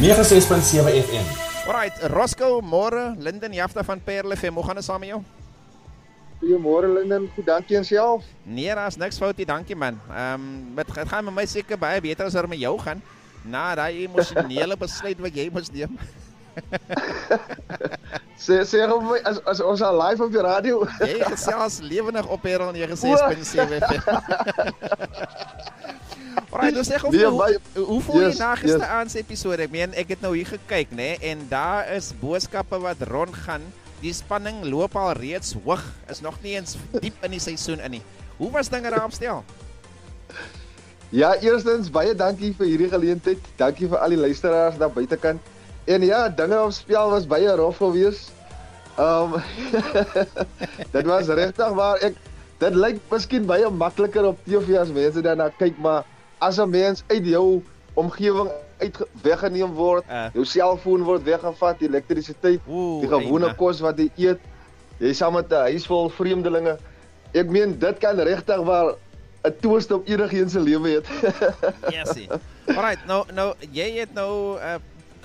96.7 FM. Alright, Roscoe, môre, Linden Jafta van Perle FM, hoe gaan het saam met jou? Goeiemôre Linden, goed dankie en self. Nee, daar is niks fout nie, dankie man. Het gaan met my seker baie beter as met jou gaan, na daai emosionele besluit wat jy moes neem. Sê op my, as ons al live op die radio. Jy gesels lewendig op Herel 96.7 FM. Alright, dus zeg hoe voel je na gisteraand se episode? Ek meen, ek het nou hier gekyk, né, en daar is boodskappe wat rondgaan. Die spanning loop al reeds hoog, is nog nie eens diep in die seisoen in nie. Hoe was dinge daar op stel? Ja, eerstens baie dankie vir hierdie geleentheid. Dankie vir al die luisteraars daar buitekant. En ja, dinge op spel was baie rof geweest. Dit was regtig waar dit lyk miskien baie makliker op TV as mense daarna kyk, maar as 'n mens uit jou omgewing weggeneem word, jou selfoon word weggevat, die elektrisiteit, die gewone kos wat jy eet, jy saam met 'n huis vol vreemdelinge. Ek meen dit kan regtig waar 'n twist op enigiemand se lewe het. Yesie. Alright, nou jy het nou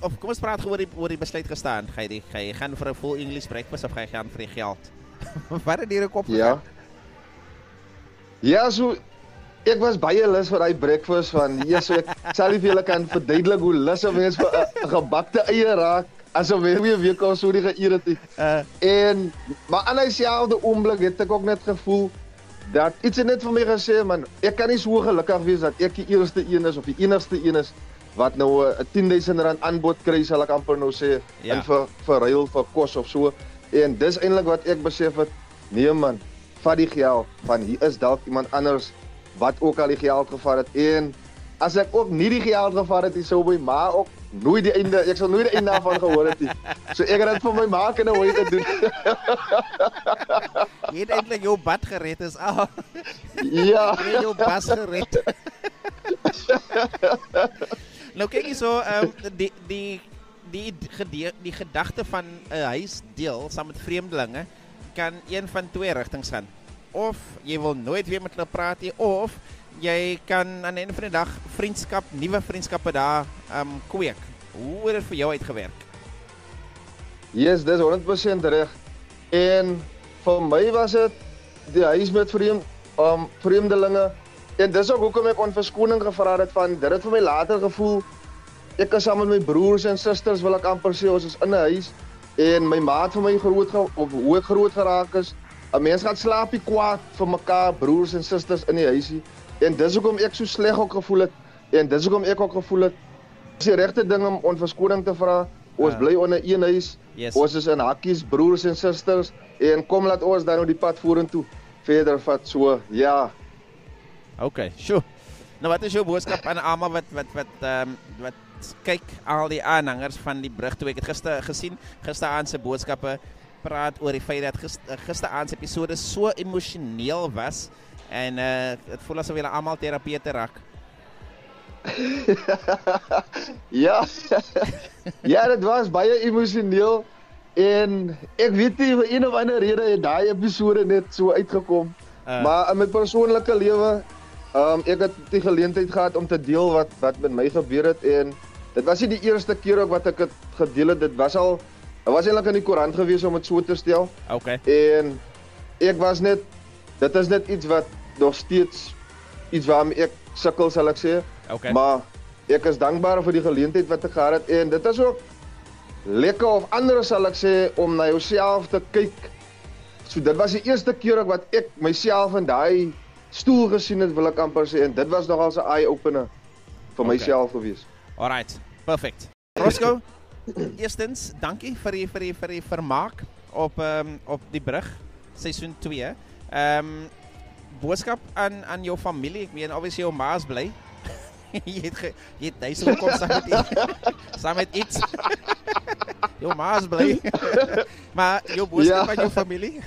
of kom ons praat oor die besluit gestaan. Ga jy gaan vir 'n full English breakfast of ga jy gaan vir die geld? Wat het hier kop gegaan? Ja, so ek was baie lus vir daai breakfast van so ek sal nie vir julle kan verduidelik hoe lus 'n mens vir 'n gebakte eie raak as 'n mens 2 weke of so die geëet het. Maar aan dieselfde oomblik het ek ook net gevoel dat iets net vir my gesê, man, ek kan nie so gelukkig wees dat ek die eerste een is of die enigste een is wat nou 'n R10,000 aanbod kry, sal ek amper nou sê, in vir ruil vir kos of so. En dis eintlik wat ek besef het, nee man, vat die geld, van hier is dalk iemand anders wat ook al die geld gevat het. En as ek ook nie die geld gevat het, sou my ma ook nooit die einde, ek sal nooit die einde daarvan gehoor het nie. So ek het dit vir my ma kunnen hoe gedoen. Jy het eintlik jou bad gered is al. Ja. Jy het jou bas gered. Nou kyk jy so, die gedagte van 'n huis deel saam met vreemdelinge kan een van twee rigtings gaan. Of jy wil nooit weer met hulle praat nie, of jy kan aan die einde van die dag nuwe vriendskappe daar kweek. Hoe het dit vir jou uitgewerk? Yes, dis 100% reg. En vir my was dit die huis met vreemdelinge. En dis ook hoekom ek verskoning gevra het van dit het vir my later gevoel. Ek is saam met my broers en susters, wil ek amper sê, ons is in 'n huis en my maat vir my hoe ek groot geraak is. 'n Mens gaan slaapie kwaad vir mekaar, broers en susters in die huisie. En dis hoekom ek so sleg ook gevoel het. En dis hoekom ek ook gevoel het, dis die regte ding om verskoning te vra. Ons bly onder een huis. Yes. Ons is in hakkies, broers en susters. En kom laat ons dan nou die pad vorentoe verder vat, so, ja. Okay, sure. Nou wat is jou boodskap aan almal wat kyk, al die aanhangers van die brug toe? Ek het gesien, gisteraand se boodskappe praat oor die feit dat gisteraand se episode so emosioneel was en het voel asof julle almal terapeute raak. Ja. Ja, dit was baie emosioneel en ek weet nie vir een of ander rede het daai episode net so uitgekom. Maar in my persoonlike lewe, ek het die geleentheid gehad om te deel wat met my gebeur het en dit was nie die eerste keer ook wat ek het gedeel het. Dit was eintlik in die koerant gewees om het so te stel. Okay. En dit is net iets wat nog steeds iets waarmee ek sukkel, sal ek sê. Okay. Maar ek is dankbaar vir die geleentheid wat ek gehad het en dit is ook lekker of anders, sal ek sê, om na jouself te kyk. So dit was die eerste keer ook wat ek myself in daai stoel gesien het, wil ek amper sê, en dit was nogal 'n eye-opener vir myself gewees. Alright, perfect. Roscoe, eerstens, dankie vir die vermaak op die brug, seisoen 2. Boodskap aan jou familie, ek meen, obviously jou ma's bly. jy het huis gekom saam met iets. Jou ma's bly. Maar jou boodskap aan jou familie?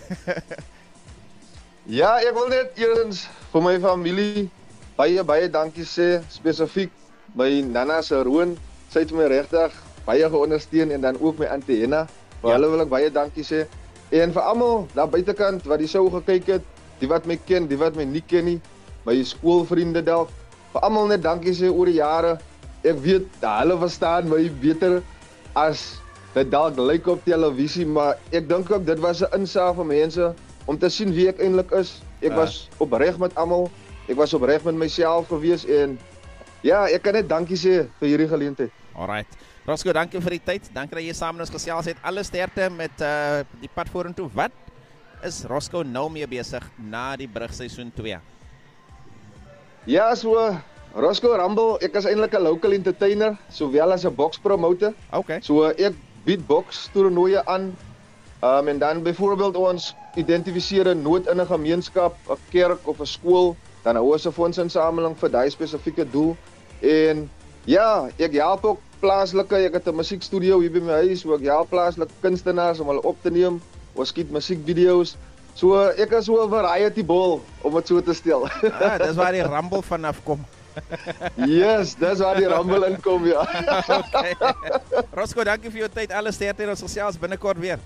Ja, ek wil net eerstens vir my familie baie dankie sê, spesifiek my Nana se Roon. Sy het my regtig baie geondersteun en dan ook my Auntie Henna. Vir hulle wil ek baie dankie sê. En vir almal daar buitekant wat die show gekyk het, die wat my ken, die wat my nie ken nie, my skoolvriende dalk, vir almal net dankie sê oor die jare. ek weet, hulle verstaan my beter as dit dalk lyk op televisie, maar ek dink ook dit was 'n insaag vir mense om te sien wie ek eintlik is. Ek was opreg met almal, ek was opreg met myself gewees en ja, ek kan net dankie sê vir hierdie geleentheid. Alright. Roscoe, dankie vir die tyd. Dankie dat jy saam met ons gesels het. Alle sterkte met die pad vorentoe. Wat is Roscoe nou mee besig na die brugseisoen 2? Ja, so Roscoe Rumble, ek is eintlik 'n local entertainer, sowel as 'n box promoter. Okay. So ek bied box toernooie aan. En dan byvoorbeeld ons identifiseer 'n nood in 'n gemeenskap, 'n kerk of 'n skool, dan hou ons 'n fondsinsameling vir daai spesifieke doel. En ja, ek help ook plaaslike, ek het 'n musiekstudio hier by my huis, so ek help plaaslike kunstenaars om hulle op te neem. Ons skiet musiekvideo's. So ek is so 'n variety ball om dit so te stel. Dis waar die Rumble vanaf kom. Yes, dis waar die Rumble inkom, ja. Okay. Roscoe, dankie vir jou tyd. Alle sterkte en ons gesels binnekort weer.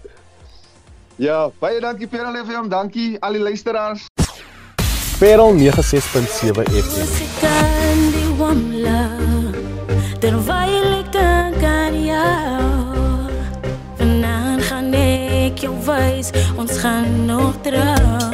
Ja, baie dankie Perel FM, dankie al die luisteraars. Perel 96.7 FM. Terwijl ik denk aan jou, vanavond ga ik jou wijs, ons gaan nog trouwen.